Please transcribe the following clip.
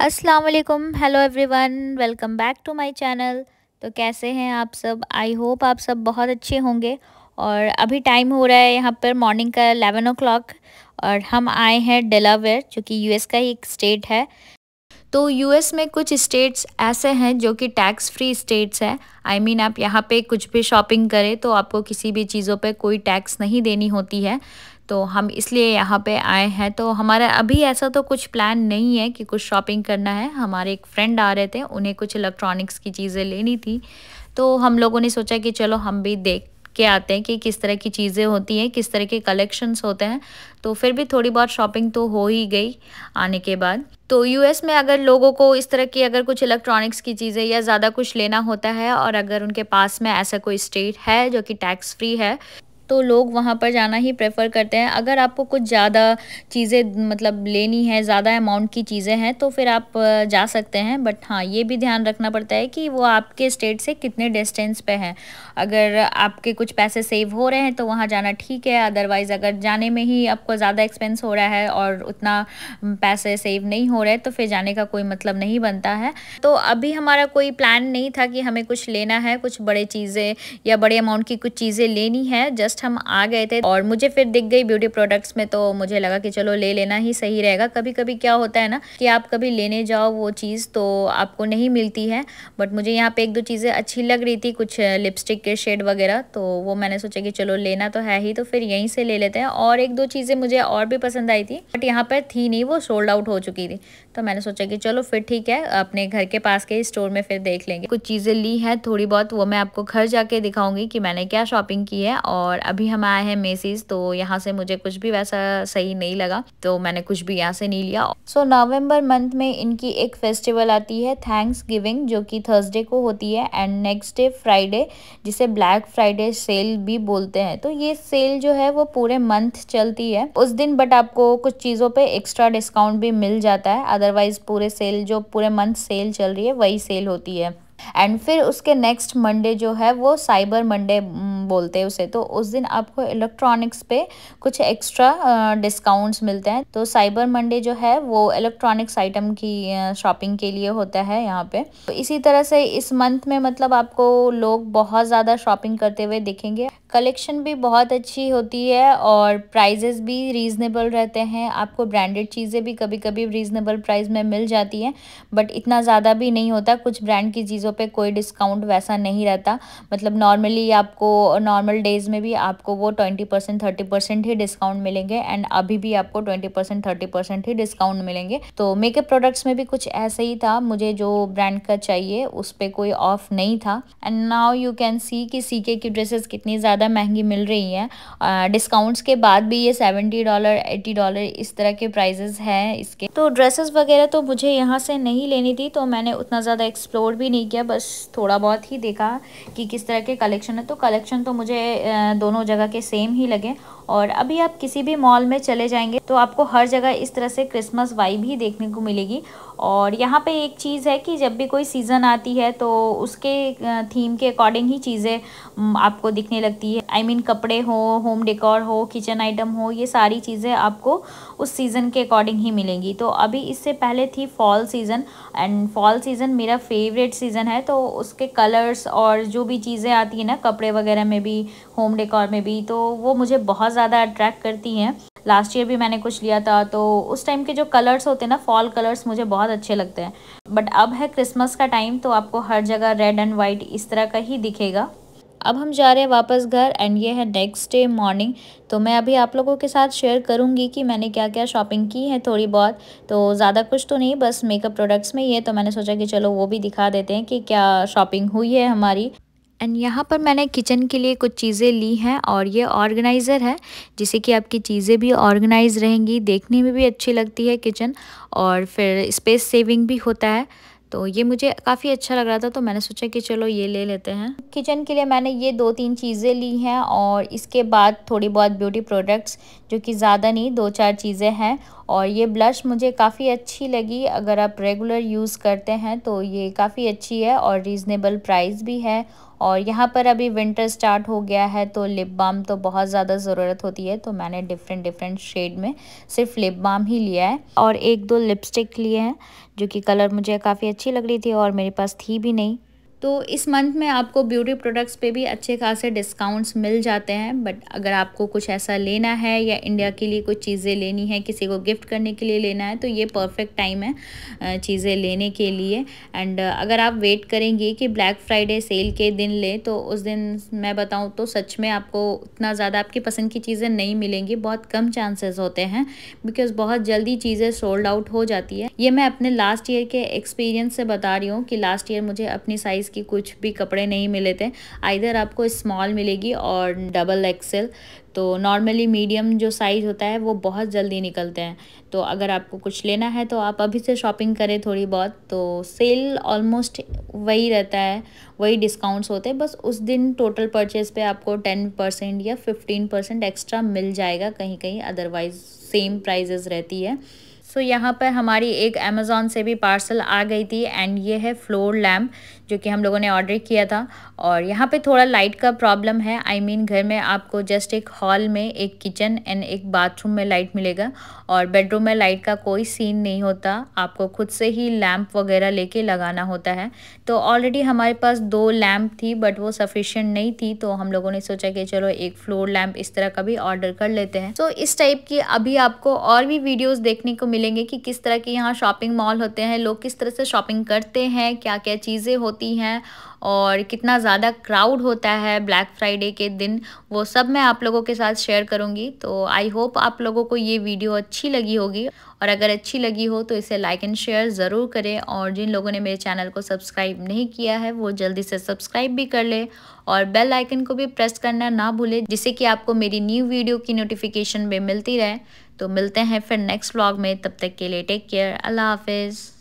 अस्सलाम वालेकुम, hello everyone, welcome back to my channel. तो कैसे हैं आप सब? आई होप आप सब बहुत अच्छे होंगे। और अभी टाइम हो रहा है यहाँ पर मॉर्निंग का 11 o'clock और हम आए हैं डेलावेयर, जो कि यूएस का ही एक स्टेट है। तो यूएस में कुछ स्टेट्स ऐसे हैं जो कि टैक्स फ्री स्टेट्स हैं। आप यहाँ पे कुछ भी शॉपिंग करें तो आपको किसी भी चीज़ों पे कोई टैक्स नहीं देनी होती है। तो हम इसलिए यहाँ पे आए हैं। तो हमारा अभी ऐसा तो कुछ प्लान नहीं है कि कुछ शॉपिंग करना है। हमारे एक फ्रेंड आ रहे थे, उन्हें कुछ इलेक्ट्रॉनिक्स की चीज़ें लेनी थी। तो हम लोगों ने सोचा कि चलो हम भी देख के आते हैं कि किस तरह की चीज़ें होती हैं, किस तरह के कलेक्शंस होते हैं। तो फिर भी थोड़ी बहुत शॉपिंग तो हो ही गई आने के बाद। तो यूएस में अगर लोगों को इस तरह की अगर कुछ इलेक्ट्रॉनिक्स की चीज़ें या ज़्यादा कुछ लेना होता है और अगर उनके पास में ऐसा कोई स्टेट है जो कि टैक्स फ्री है, तो लोग वहाँ पर जाना ही प्रेफर करते हैं। अगर आपको कुछ ज़्यादा चीज़ें मतलब लेनी है, ज़्यादा अमाउंट की चीज़ें हैं, तो फिर आप जा सकते हैं। बट हाँ, ये भी ध्यान रखना पड़ता है कि वो आपके स्टेट से कितने डिस्टेंस पे है। अगर आपके कुछ पैसे सेव हो रहे हैं तो वहाँ जाना ठीक है। अदरवाइज़ अगर जाने में ही आपको ज़्यादा एक्सपेंस हो रहा है और उतना पैसे सेव नहीं हो रहे, तो फिर जाने का कोई मतलब नहीं बनता है। तो अभी हमारा कोई प्लान नहीं था कि हमें कुछ लेना है, कुछ बड़े चीज़ें या बड़े अमाउंट की कुछ चीज़ें लेनी है। जस्ट हम आ गए थे और मुझे फिर दिख गई ब्यूटी प्रोडक्ट्स में, तो मुझे लगा कि चलो ले लेना ही सही रहेगा। कभी कभी क्या होता है ना कि आप कभी लेने जाओ वो चीज़ तो आपको नहीं मिलती है। बट मुझे यहाँ पे एक दो चीज़ें अच्छी लग रही थी, कुछ लिपस्टिक के शेड वगैरह, तो वो मैंने सोचा कि चलो लेना तो है ही, तो फिर यहीं से ले लेते हैं। और एक दो चीज़ें मुझे और भी पसंद आई थी, बट यहाँ पर थी नहीं, वो सोल्ड आउट हो चुकी थी। तो मैंने सोचा कि चलो फिर ठीक है, अपने घर के पास के स्टोर में फिर देख लेंगे। कुछ चीज़ें ली हैं थोड़ी बहुत, वो मैं आपको घर जाके दिखाऊंगी कि मैंने क्या शॉपिंग की है। और अभी हम आए हैं मेसीज, तो यहाँ से मुझे कुछ भी वैसा सही नहीं लगा, तो मैंने कुछ भी यहाँ से नहीं लिया। सो नवंबर मंथ में इनकी एक फेस्टिवल आती है, थैंक्स गिविंग, जो कि थर्सडे को होती है, एंड नेक्स्ट डे फ्राइडे, जिसे ब्लैक फ्राइडे सेल भी बोलते हैं। तो ये सेल जो है वो पूरे मंथ चलती है उस दिन, बट आपको कुछ चीज़ों पे एक्स्ट्रा डिस्काउंट भी मिल जाता है। अदरवाइज पूरे सेल जो पूरे मंथ सेल चल रही है वही सेल होती है। एंड फिर उसके नेक्स्ट मंडे जो है वो साइबर मंडे बोलते हैं उसे। तो उस दिन आपको इलेक्ट्रॉनिक्स पे कुछ एक्स्ट्रा डिस्काउंट्स मिलते हैं। तो साइबर मंडे जो है वो इलेक्ट्रॉनिक्स आइटम की शॉपिंग के लिए होता है यहाँ पे। तो इसी तरह से इस मंथ में मतलब आपको लोग बहुत ज़्यादा शॉपिंग करते हुए दिखेंगे। कलेक्शन भी बहुत अच्छी होती है और प्राइजेस भी रीज़नेबल रहते हैं। आपको ब्रांडेड चीज़ें भी कभी कभी रीज़नेबल प्राइस में मिल जाती हैं, बट इतना ज़्यादा भी नहीं होता। कुछ ब्रांड की चीज़ों पे कोई डिस्काउंट वैसा नहीं रहता। मतलब नॉर्मली आपको नॉर्मल डेज़ में भी आपको वो 20% 30% ही डिस्काउंट मिलेंगे, एंड अभी भी आपको 20% 30% ही डिस्काउंट मिलेंगे। तो मेकअप प्रोडक्ट्स में भी कुछ ऐसे ही था, मुझे जो ब्रांड का चाहिए उस पर कोई ऑफ नहीं था। And now you can see कि सीके की ड्रेसेस कितनी ज़्यादा महंगी मिल रही हैं। डिस्काउंट्स के बाद भी ये $70 $80 इस तरह के प्राइजेस हैं इसके। तो ड्रेसेस वगैरह तो मुझे यहाँ से नहीं लेनी थी, तो मैंने उतना ज़्यादा एक्सप्लोर भी नहीं किया, बस थोड़ा बहुत ही देखा कि किस तरह के कलेक्शन है। तो कलेक्शन तो मुझे दोनों जगह के सेम ही लगे। और अभी आप किसी भी मॉल में चले जाएंगे तो आपको हर जगह इस तरह से क्रिसमस वाइब ही देखने को मिलेगी। और यहाँ पे एक चीज़ है कि जब भी कोई सीज़न आती है तो उसके थीम के अकॉर्डिंग ही चीज़ें आपको दिखने लगती है। कपड़े हो, होम डेकोर हो, किचन आइटम हो, ये सारी चीज़ें आपको उस सीज़न के अकॉर्डिंग ही मिलेंगी। तो अभी इससे पहले थी fall season, and fall season मेरा फेवरेट सीज़न है। तो उसके कलर्स और जो भी चीज़ें आती हैं ना, कपड़े वगैरह में भी, होम डेकोर में भी, तो वो मुझे बहुत ज़्यादा अट्रैक्ट करती हैं। लास्ट ईयर भी मैंने कुछ लिया था, तो उस टाइम के जो कलर्स होते हैं ना, फॉल कलर्स, मुझे बहुत अच्छे लगते हैं। बट अब है क्रिसमस का टाइम, तो आपको हर जगह रेड एंड वाइट इस तरह का ही दिखेगा। अब हम जा रहे हैं वापस घर, एंड ये है नेक्स्ट डे मॉर्निंग। तो मैं अभी आप लोगों के साथ शेयर करूंगी कि मैंने क्या क्या शॉपिंग की है थोड़ी बहुत। तो ज़्यादा कुछ तो नहीं, बस मेकअप प्रोडक्ट्स में ही है, तो मैंने सोचा कि चलो वो भी दिखा देते हैं कि क्या शॉपिंग हुई है हमारी। एंड यहाँ पर मैंने किचन के लिए कुछ चीज़ें ली हैं, और ये ऑर्गेनाइज़र है जिससे कि आपकी चीज़ें भी ऑर्गेनाइज रहेंगी, देखने में भी अच्छी लगती है किचन, और फिर स्पेस सेविंग भी होता है। तो ये मुझे काफ़ी अच्छा लग रहा था, तो मैंने सोचा कि चलो ये ले लेते हैं। किचन के लिए मैंने ये 2-3 चीज़ें ली हैं, और इसके बाद थोड़ी बहुत ब्यूटी प्रोडक्ट्स, जो कि ज़्यादा नहीं, 2-4 चीज़ें हैं। और ये ब्लश मुझे काफ़ी अच्छी लगी। अगर आप रेगुलर यूज़ करते हैं तो ये काफ़ी अच्छी है और रीज़नेबल प्राइस भी है। और यहाँ पर अभी विंटर स्टार्ट हो गया है तो लिप बाम तो बहुत ज़्यादा ज़रूरत होती है, तो मैंने डिफरेंट शेड में सिर्फ लिप बाम ही लिया है और 1-2 लिपस्टिक लिए हैं जो कि कलर मुझे काफ़ी अच्छी लग रही थी और मेरे पास थी भी नहीं। तो इस मंथ में आपको ब्यूटी प्रोडक्ट्स पे भी अच्छे खासे डिस्काउंट्स मिल जाते हैं। बट अगर आपको कुछ ऐसा लेना है या इंडिया के लिए कुछ चीज़ें लेनी है, किसी को गिफ्ट करने के लिए लेना है, तो ये परफेक्ट टाइम है चीज़ें लेने के लिए। एंड अगर आप वेट करेंगे कि ब्लैक फ्राइडे सेल के दिन लें तो उस दिन मैं बताऊं तो सच में आपको उतना ज़्यादा आपकी पसंद की चीज़ें नहीं मिलेंगी, बहुत कम चांसेस होते हैं बिकॉज़ बहुत जल्दी चीज़ें सोल्ड आउट हो जाती है। ये मैं अपने लास्ट ईयर के एक्सपीरियंस से बता रही हूँ कि लास्ट ईयर मुझे अपनी साइज़ कि कुछ भी कपड़े नहीं मिले थे। आइदर आपको स्मॉल मिलेगी और डबल एक्सेल, तो नॉर्मली मीडियम जो साइज़ होता है वो बहुत जल्दी निकलते हैं। तो अगर आपको कुछ लेना है तो आप अभी से शॉपिंग करें थोड़ी बहुत। तो सेल ऑलमोस्ट वही रहता है, वही डिस्काउंट्स होते हैं, बस उस दिन टोटल परचेज़ पे आपको 10% या 15% एक्स्ट्रा मिल जाएगा कहीं कहीं, अदरवाइज़ सेम प्राइजेज़ रहती है। सो यहाँ पर हमारी एक अमेज़ॉन से भी पार्सल आ गई थी एंड ये है फ्लोर लैम्प जो कि हम लोगों ने ऑर्डर किया था। और यहाँ पे थोड़ा लाइट का प्रॉब्लम है, आई मीन घर में आपको जस्ट एक हॉल में, एक किचन एंड एक बाथरूम में लाइट मिलेगा और बेडरूम में लाइट का कोई सीन नहीं होता, आपको खुद से ही लैम्प वगैरह लेके लगाना होता है। तो ऑलरेडी हमारे पास 2 लैम्प थी बट वो सफिशिएंट नहीं थी, तो हम लोगों ने सोचा कि चलो एक फ्लोर लैम्प इस तरह का भी ऑर्डर कर लेते हैं। तो इस टाइप की अभी आपको और भी वीडियोस देखने को मिलेंगे कि किस तरह के यहाँ शॉपिंग मॉल होते हैं, लोग किस तरह से शॉपिंग करते हैं, क्या क्या चीज़ें होती हैं और कितना ज़्यादा क्राउड होता है ब्लैक फ्राइडे के दिन, वो सब मैं आप लोगों के साथ शेयर करूँगी। तो आई होप आप लोगों को ये वीडियो अच्छी लगी होगी और अगर अच्छी लगी हो तो इसे लाइक एंड शेयर ज़रूर करें और जिन लोगों ने मेरे चैनल को सब्सक्राइब नहीं किया है वो जल्दी से सब्सक्राइब भी कर ले और बेल आइकन को भी प्रेस करना ना भूलें जिससे कि आपको मेरी न्यू वीडियो की नोटिफिकेशन भी मिलती रहे। तो मिलते हैं फिर नेक्स्ट व्लॉग में, तब तक के लिए टेक केयर, अल्लाह हाफिज़।